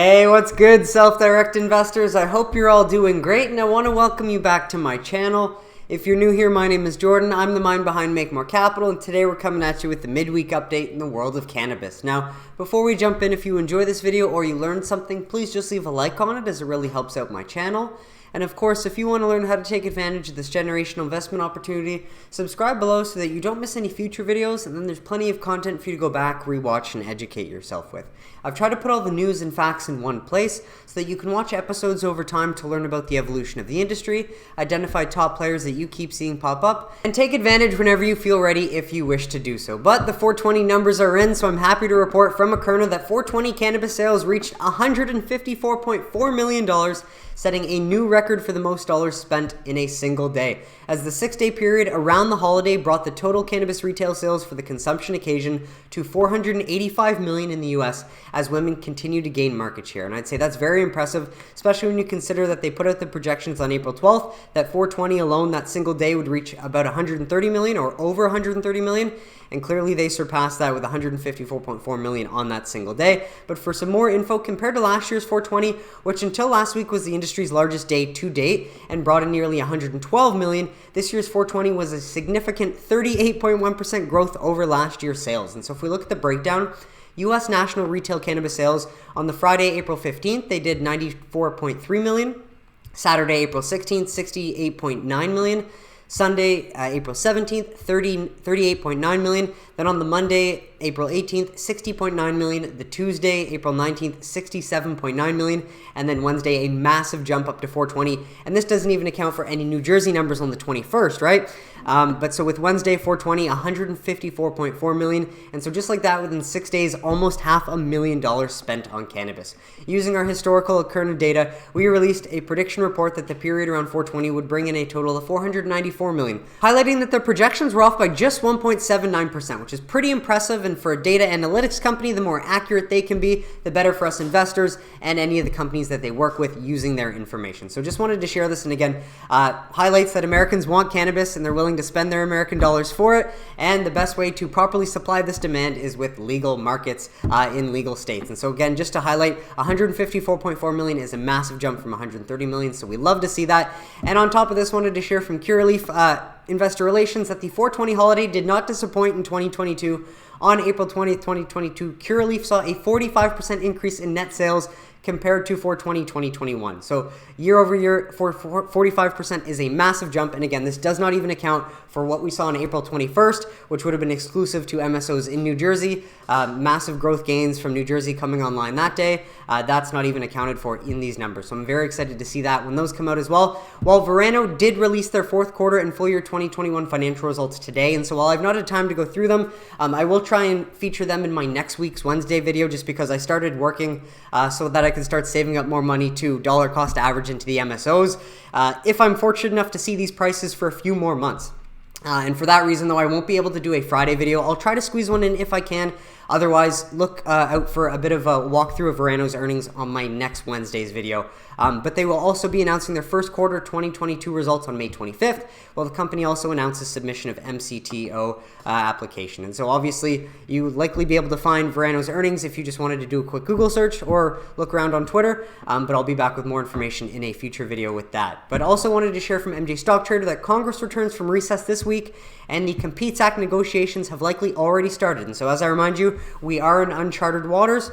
Hey, what's good, self-direct investors? I hope you're all doing great, and I want to welcome you back to my channel. If you're new here, my name is Jordan. I'm the mind behind Make More Capital, and today we're coming at you with the midweek update in the world of cannabis. Now, before we jump in, if you enjoy this video or you learned something, please just leave a like on it as it really helps out my channel. And of course, if you want to learn how to take advantage of this generational investment opportunity, subscribe below so that you don't miss any future videos, and then there's plenty of content for you to go back, rewatch, and educate yourself with. I've tried to put all the news and facts in one place so that you can watch episodes over time to learn about the evolution of the industry, identify top players that you keep seeing pop up, and take advantage whenever you feel ready if you wish to do so. But the 420 numbers are in, so I'm happy to report from Curaleaf that 420 cannabis sales reached $154.4 million, setting a new record for the most dollars spent in a single day, as the 6-day period around the holiday brought the total cannabis retail sales for the consumption occasion to $485 million in the US, as women continue to gain market share. And I'd say that's very impressive, especially when you consider that they put out the projections on April 12th that 420 alone, that single day, would reach about 130 million or over 130 million. And clearly they surpassed that with 154.4 million on that single day. But for some more info, compared to last year's 420, which until last week was the industry's largest day to date and brought in nearly 112 million, this year's 420 was a significant 38.1% growth over last year's sales. And so if we look at the breakdown, U.S. national retail cannabis sales on the Friday, April 15th, they did 94.3 million. Saturday, April 16th, 68.9 million. Sunday, April 17th, 38.9 million. Then on the Monday, April 18th, 60.9 million. The Tuesday, April 19th, 67.9 million. And then Wednesday, a massive jump up to 420. And this doesn't even account for any New Jersey numbers on the 21st, right? But so with Wednesday, 420, 154.4 million. And so just like that, within 6 days, almost $500,000 spent on cannabis. Using our historical Curaleaf data, we released a prediction report that the period around 420 would bring in a total of 494 million, highlighting that the projections were off by just 1.79%, which is pretty impressive. And for a data analytics company, the more accurate they can be, the better for us investors and any of the companies that they work with using their information. So just wanted to share this, and again, highlights that Americans want cannabis and they're willing to spend their American dollars for it, and the best way to properly supply this demand is with legal markets in legal states. And so again, just to highlight, 154.4 million is a massive jump from 130 million, so we love to see that. And on top of this, wanted to share from Curaleaf Investor Relations that the 420 holiday did not disappoint in 2022. On April 20th, 2022, Curaleaf saw a 45% increase in net sales compared to 420 2021. So year over year, 45% is a massive jump. And again, this does not even account for what we saw on April 21st, which would have been exclusive to MSOs in New Jersey. Massive growth gains from New Jersey coming online that day. That's not even accounted for in these numbers. So I'm very excited to see that when those come out as well. While Verano did release their fourth quarter and full year 2021 financial results today, and so while I've not had time to go through them, I will try and feature them in my next week's Wednesday video, just because I started working so that I can start saving up more money to dollar cost average into the MSOs if I'm fortunate enough to see these prices for a few more months. And for that reason, though, I won't be able to do a Friday video. I'll try to squeeze one in if I can. Otherwise, look out for a bit of a walkthrough of Verano's earnings on my next Wednesday's video. But they will also be announcing their first quarter 2022 results on May 25th, while the company also announces submission of MCTO application. And so obviously, you would likely be able to find Verano's earnings if you just wanted to do a quick Google search or look around on Twitter. But I'll be back with more information in a future video with that. But also wanted to share from MJ Stock Trader that Congress returns from recess this week, and the Competes Act negotiations have likely already started. And so as I remind you, we are in uncharted waters,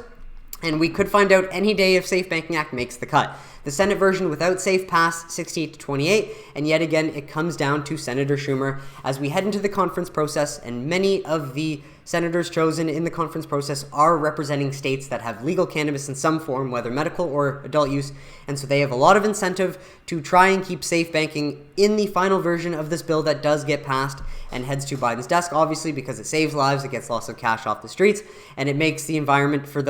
and we could find out any day if Safe Banking Act makes the cut. The Senate version without SAFE passed 68 to 28, and yet again, it comes down to Senator Schumer as we head into the conference process, and many of the senators chosen in the conference process are representing states that have legal cannabis in some form, whether medical or adult use, and so they have a lot of incentive to try and keep safe banking in the final version of this bill that does get passed and heads to Biden's desk, obviously, because it saves lives, it gets lots of cash off the streets, and it makes the environment for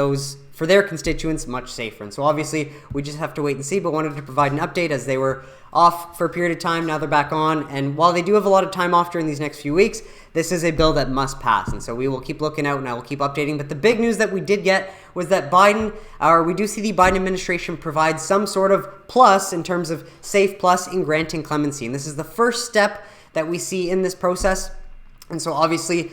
their constituents much safer. And so obviously, we just have to wait and see, but wanted to provide an update as they were off for a period of time. Now they're back on, and while they do have a lot of time off during these next few weeks, this is a bill that must pass, and so we will keep looking out and I will keep updating. But the big news that we did get was that we do see the Biden administration provide some sort of plus in terms of SAFE Plus in granting clemency, and this is the first step that we see in this process. And so obviously,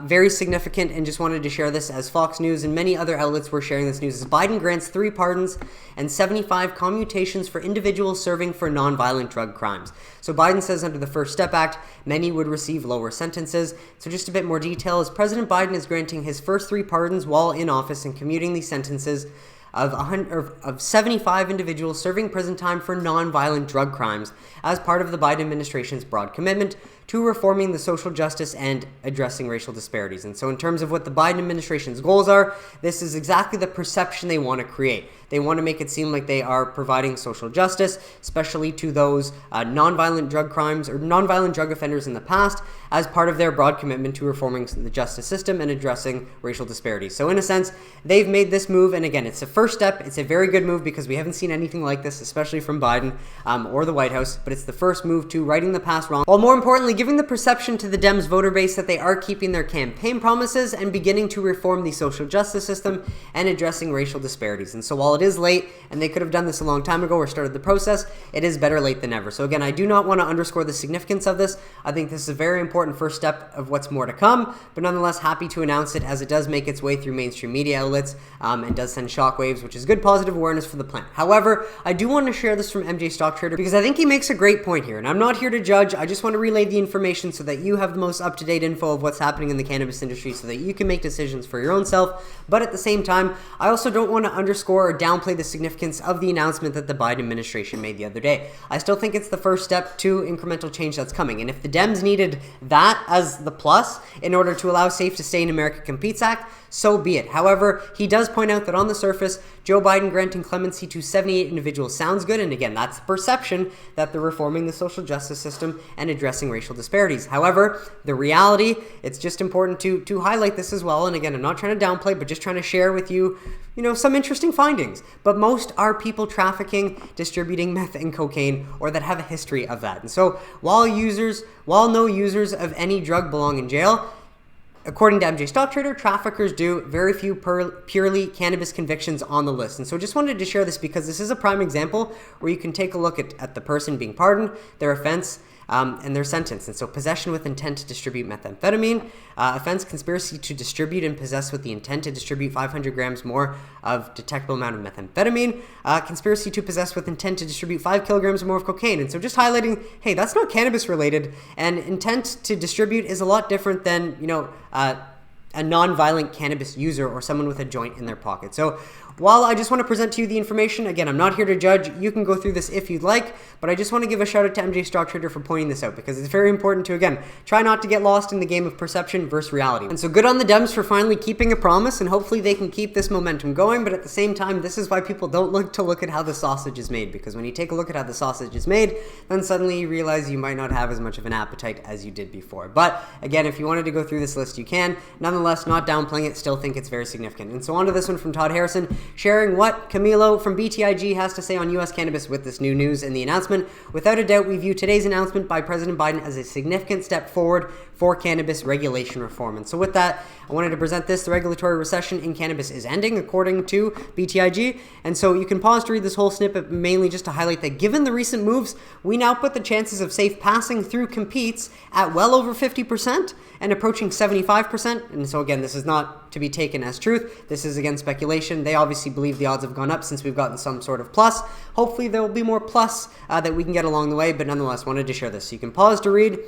very significant, and just wanted to share this as Fox News and many other outlets were sharing this news, as Biden grants 3 pardons and 75 commutations for individuals serving for nonviolent drug crimes. So Biden says under the First Step Act, many would receive lower sentences. So just a bit more detail, as President Biden is granting his first 3 pardons while in office and commuting these sentences of 75 individuals serving prison time for nonviolent drug crimes as part of the Biden administration's broad commitment to reforming the social justice and addressing racial disparities. And so in terms of what the Biden administration's goals are, this is exactly the perception they want to create. They want to make it seem like they are providing social justice, especially to those nonviolent drug crimes or nonviolent drug offenders in the past, as part of their broad commitment to reforming the justice system and addressing racial disparities. So in a sense, they've made this move, and again, it's a first step. It's a very good move because we haven't seen anything like this, especially from Biden or the White House, but it's the first move to righting the past wrong, while more importantly, giving the perception to the Dems voter base that they are keeping their campaign promises and beginning to reform the social justice system and addressing racial disparities. And so while it is late, and they could have done this a long time ago or started the process, it is better late than never. So again, I do not want to underscore the significance of this. I think this is a very important first step of what's more to come, but nonetheless happy to announce it as it does make its way through mainstream media outlets and does send shockwaves, which is good positive awareness for the plan. However, I do want to share this from MJ Stock Trader because I think he makes a great point here, and I'm not here to judge. I just want to relay the information so that you have the most up-to-date info of what's happening in the cannabis industry so that you can make decisions for your own self. But at the same time, I also don't want to underscore or downplay the significance of the announcement that the Biden administration made the other day. I still think it's the first step to incremental change that's coming. And if the Dems needed that as the plus in order to allow Safe to Stay in America Competes Act, so be it. However, he does point out that on the surface, Joe Biden granting clemency to 78 individuals sounds good, and again, that's the perception that they're reforming the social justice system and addressing racial disparities. However, the reality, it's just important to highlight this as well, and again, I'm not trying to downplay, but just trying to share with you, some interesting findings. But most are people trafficking, distributing meth and cocaine, or that have a history of that. And so, while no users of any drug belong in jail, according to MJ Stock Trader, traffickers do very few purely cannabis convictions on the list. And so just wanted to share this because this is a prime example where you can take a look at the person being pardoned, their offense, and their sentence. And so possession with intent to distribute methamphetamine, offense conspiracy to distribute and possess with the intent to distribute 500 grams more of detectable amount of methamphetamine, conspiracy to possess with intent to distribute 5 kilograms more of cocaine. And so just highlighting, hey, that's not cannabis related, and intent to distribute is a lot different than, a non-violent cannabis user or someone with a joint in their pocket. So while I just want to present to you the information, again, I'm not here to judge. You can go through this if you'd like, but I just want to give a shout out to MJ Stock Trader for pointing this out because it's very important to, again, try not to get lost in the game of perception versus reality. And so good on the Dems for finally keeping a promise, and hopefully they can keep this momentum going, but at the same time, this is why people don't look at how the sausage is made, because when you take a look at how the sausage is made, then suddenly you realize you might not have as much of an appetite as you did before. But again, if you wanted to go through this list, you can. Nonetheless, not downplaying it, still think it's very significant. And so on to this one from Todd Harrison, sharing what Camilo from BTIG has to say on U.S. cannabis with this new news and the announcement. Without a doubt, we view today's announcement by President Biden as a significant step forward for cannabis regulation reform. And so with that, I wanted to present this. The regulatory recession in cannabis is ending, according to BTIG. And so you can pause to read this whole snippet, mainly just to highlight that given the recent moves, we now put the chances of Safe passing through Competes at well over 50% and approaching 75%. And so again, this is not to be taken as truth. This is, again, speculation. They obviously believe the odds have gone up since we've gotten some sort of plus. Hopefully there will be more plus that we can get along the way, but nonetheless, wanted to share this. So you can pause to read.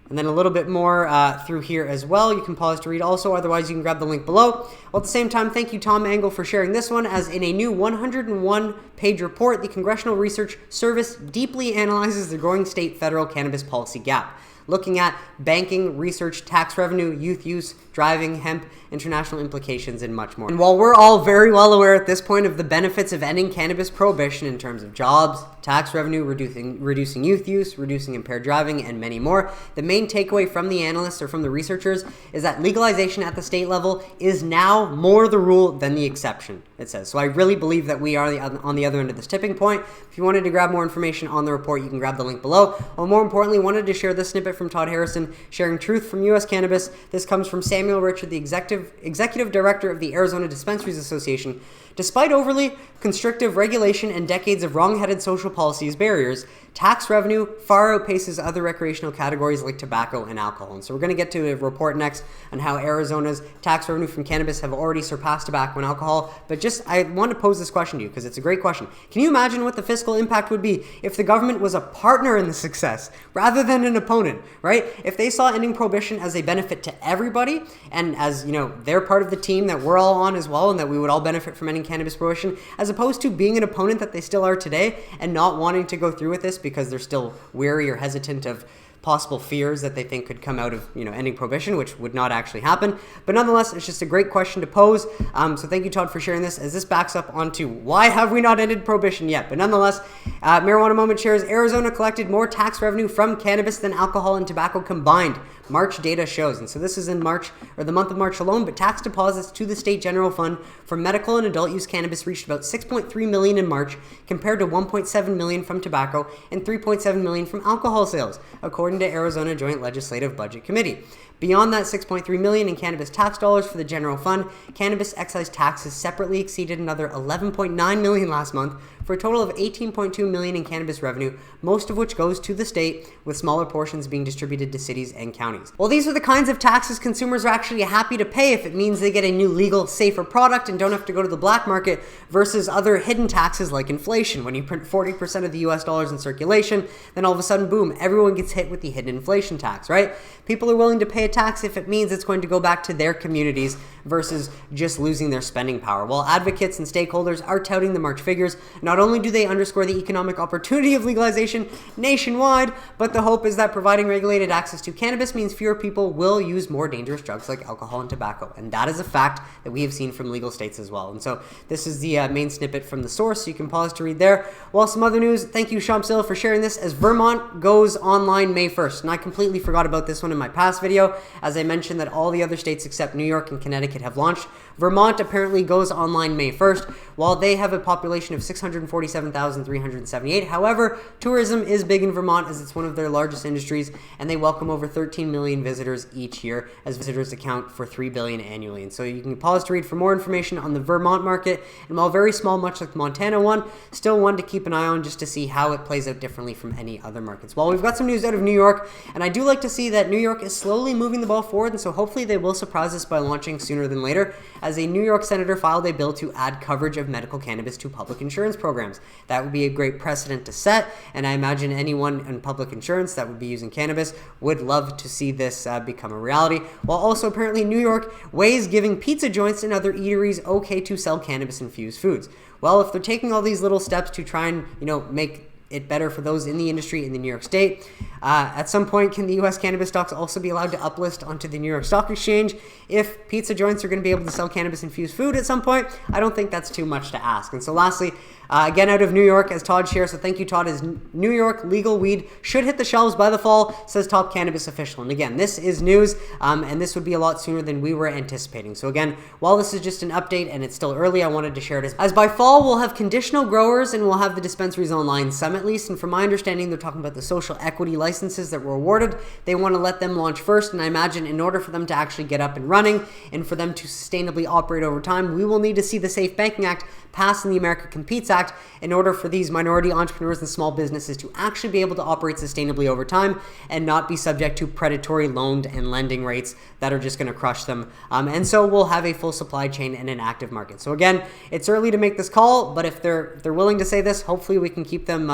And then a little bit more through here as well. You can pause to read also. Otherwise, you can grab the link below. Well, at the same time, thank you, Tom Angle, for sharing this one. As in a new 101-page report, the Congressional Research Service deeply analyzes the growing state federal cannabis policy gap, looking at banking, research, tax revenue, youth use, driving, hemp, international implications, and much more. And while we're all very well aware at this point of the benefits of ending cannabis prohibition in terms of jobs, tax revenue, reducing youth use, reducing impaired driving, and many more, the main takeaway from the analysts or from the researchers is that legalization at the state level is now more the rule than the exception, it says. So I really believe that we are on the other end of this tipping point. If you wanted to grab more information on the report, you can grab the link below. Well, more importantly, wanted to share this snippet from Todd Harrison, sharing truth from U.S. cannabis. This comes from Samuel Richard, the executive director of the Arizona Dispensaries Association, Despite overly constrictive regulation and decades of wrong-headed social policy as barriers, tax revenue far outpaces other recreational categories like tobacco and alcohol. And so we're going to get to a report next on how Arizona's tax revenue from cannabis have already surpassed tobacco and alcohol. But I want to pose this question to you because it's a great question. Can you imagine what the fiscal impact would be if the government was a partner in the success rather than an opponent, right? If they saw ending prohibition as a benefit to everybody and as, they're part of the team that we're all on as well and that we would all benefit from ending cannabis prohibition, as opposed to being an opponent that they still are today and not wanting to go through with this because they're still wary or hesitant of possible fears that they think could come out of ending prohibition, which would not actually happen. But nonetheless, it's just a great question to pose. So thank you, Todd, for sharing this, as this backs up onto why have we not ended prohibition yet. But nonetheless, Marijuana Moment shares Arizona collected more tax revenue from cannabis than alcohol and tobacco combined. March data shows. And so this is in March, or the month of March alone, but tax deposits to the state general fund for medical and adult use cannabis reached about 6.3 million in March, compared to 1.7 million from tobacco and 3.7 million from alcohol sales, according to Arizona Joint Legislative Budget Committee. Beyond that 6.3 million in cannabis tax dollars for the general fund, cannabis excise taxes separately exceeded another 11.9 million last month, for a total of 18.2 million in cannabis revenue, most of which goes to the state, with smaller portions being distributed to cities and counties. Well, these are the kinds of taxes consumers are actually happy to pay if it means they get a new legal, safer product and don't have to go to the black market, versus other hidden taxes like inflation. When you print 40% of the US dollars in circulation, then all of a sudden, boom, everyone gets hit with the hidden inflation tax, right? People are willing to pay a tax if it means it's going to go back to their communities versus just losing their spending power. While advocates and stakeholders are touting the March figures, not only do they underscore the economic opportunity of legalization nationwide, but the hope is that providing regulated access to cannabis means fewer people will use more dangerous drugs like alcohol and tobacco. And that is a fact that we have seen from legal states as well. And so this is the main snippet from the source, so you can pause to read there. While some other news, thank you, Shamsil, for sharing this, as Vermont goes online May 1st. And I completely forgot about this one in my past video, as I mentioned that all the other states except New York and Connecticut have launched. Vermont apparently goes online May 1st, while they have a population of 647,378. However, tourism is big in Vermont, as it's one of their largest industries, and they welcome over 13 million visitors each year, as visitors account for $3 billion annually. And so you can pause to read for more information on the Vermont market. And while very small, much like the Montana one, still one to keep an eye on just to see how it plays out differently from any other markets. Well, we've got some news out of New York, and I do like to see that New York is slowly moving the ball forward, and so hopefully they will surprise us by launching sooner than later, as a New York senator filed a bill to add coverage of medical cannabis to public insurance programs. That would be a great precedent to set, and I imagine anyone in public insurance that would be using cannabis would love to see this become a reality. While also apparently New York weighs giving pizza joints and other eateries okay to sell cannabis-infused foods. Well, if they're taking all these little steps to try and, make it better for those in the industry in the New York state, at some point, can the U.S. cannabis stocks also be allowed to uplist onto the New York Stock Exchange? If pizza joints are going to be able to sell cannabis-infused food at some point, I don't think that's too much to ask. And so lastly, again out of New York, as Todd shares, so thank you, Todd, is New York legal weed should hit the shelves by the fall, says top cannabis official. And again, this is news, and this would be a lot sooner than we were anticipating. So again, while this is just an update and it's still early, I wanted to share it as by fall, we'll have conditional growers and we'll have the dispensaries online, some at least. And from my understanding, they're talking about the social equity licenses that were awarded. They want to let them launch first, and I imagine in order for them to actually get up and running and for them to sustainably operate over time, we will need to see the Safe Banking Act passed in the America Competes Act in order for these minority entrepreneurs and small businesses to actually be able to operate sustainably over time and not be subject to predatory loan and lending rates that are just going to crush them. And so we'll have a full supply chain and an active market. So again, it's early to make this call, but if they're willing to say this, hopefully we can keep them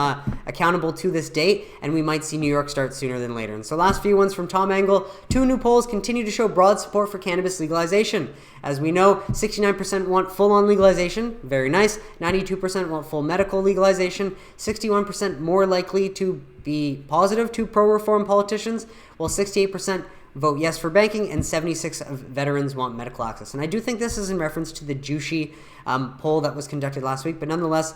accountable to this date, and we might see New York start sooner than later. And so last few ones from Tom Angle, 2 new polls continue to show broad support for cannabis legalization. As we know, 69% want full-on legalization, very nice. 92% want full medical legalization. 61% more likely to be positive to pro-reform politicians, while 68% vote yes for banking, and 76% of veterans want medical access. And I do think this is in reference to the Jushi poll that was conducted last week, but nonetheless,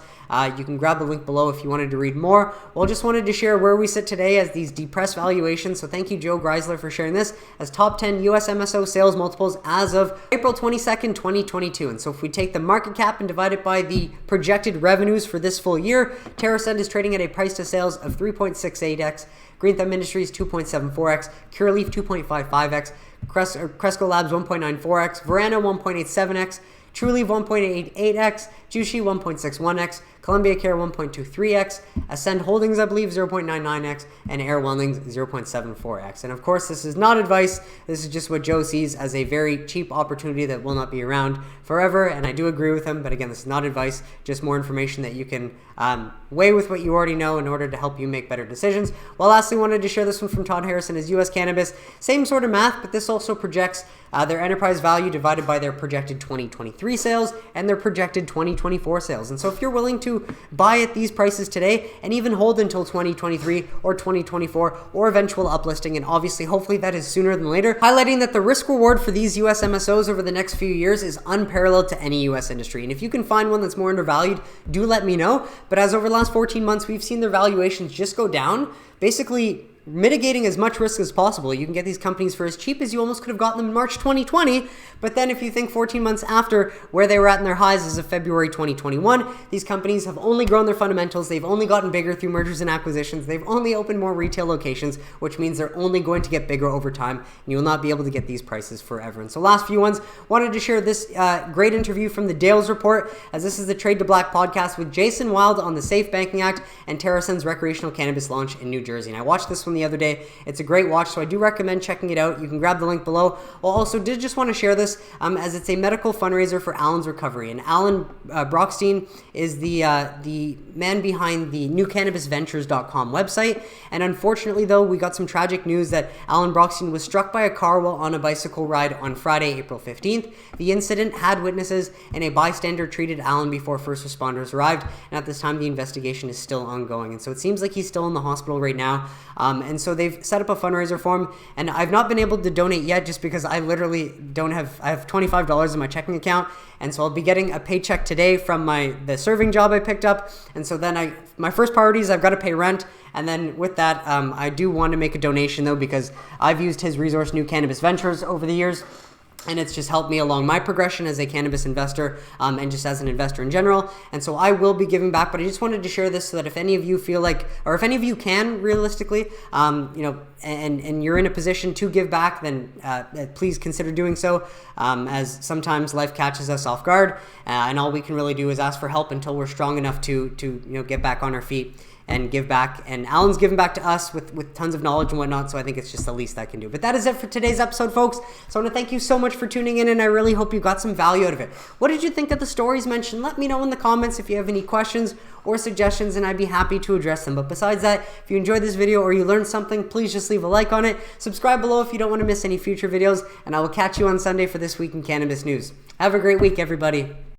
you can grab the link below if you wanted to read more. Well, just wanted to share where we sit today as these depressed valuations. So thank you, Joe Greisler, for sharing this as top 10 US MSO sales multiples as of April 22nd, 2022. And so if we take the market cap and divide it by the projected revenues for this full year, TerraSend is trading at a price to sales of 3.68x, Green Thumb Industries 2.74x, Curaleaf 2.55x, Cresco Labs 1.94x, Verano 1.87x, Trulieve 1.88x, Jushi 1.61x, Columbia Care 1.23x, Ascend Holdings, I believe, 0.99x, and Air Wellings 0.74x. And of course, this is not advice. This is just what Joe sees as a very cheap opportunity that will not be around forever. And I do agree with him. But again, this is not advice, just more information that you can weigh with what you already know in order to help you make better decisions. Well, lastly, wanted to share this one from Todd Harrison is US Cannabis. Same sort of math, but this also projects their enterprise value divided by their projected 2023 sales and their projected 2024 sales. And so if you're willing to buy at these prices today and even hold until 2023 or 2024 or eventual uplisting, and obviously hopefully that is sooner than later, highlighting that the risk reward for these US MSOs over the next few years is unparalleled to any US industry. And if you can find one that's more undervalued, do let me know. But as over the last 14 months, we've seen their valuations just go down, basically mitigating as much risk as possible. You can get these companies for as cheap as you almost could have gotten them in March 2020. But then if you think 14 months after where they were at in their highs as of February 2021, these companies have only grown their fundamentals. They've only gotten bigger through mergers and acquisitions. They've only opened more retail locations, which means they're only going to get bigger over time. And you will not be able to get these prices forever. And so last few ones, wanted to share this great interview from the Dales Report, as this is the Trade to Black podcast with Jason Wild on the Safe Banking Act and TerrAscend's recreational cannabis launch in New Jersey. And I watched this one the other day. It's a great watch, so I do recommend checking it out. You can grab the link below. Well, also did just want to share this as it's a medical fundraiser for Alan's recovery. And Alan Brochstein is the man behind the newcannabisventures.com website. And unfortunately, though, we got some tragic news that Alan Brochstein was struck by a car while on a bicycle ride on Friday, April 15th. The incident had witnesses, and a bystander treated Alan before first responders arrived. And at this time, the investigation is still ongoing. And so it seems like he's still in the hospital right now. And so they've set up a fundraiser for him, and I've not been able to donate yet just because I literally I have $25 in my checking account, and so I'll be getting a paycheck today from the serving job I picked up. And so then my first priority is I've got to pay rent, and then with that, I do want to make a donation though, because I've used his resource, New Cannabis Ventures, over the years. And it's just helped me along my progression as a cannabis investor and just as an investor in general. And so I will be giving back, but I just wanted to share this so that if any of you feel like, or if any of you can realistically, and you're in a position to give back, then please consider doing so, as sometimes life catches us off guard, and all we can really do is ask for help until we're strong enough to get back on our feet and give back. And Alan's given back to us with tons of knowledge and whatnot, so I think it's just the least I can do. But that is it for today's episode, folks. So I want to thank you so much for tuning in, and I really hope you got some value out of it. What did you think of the stories mentioned? Let me know in the comments if you have any questions or suggestions, and I'd be happy to address them. But besides that, if you enjoyed this video or you learned something, please just leave a like on it. Subscribe below if you don't want to miss any future videos, and I will catch you on Sunday for This Week in Cannabis News. Have a great week, everybody.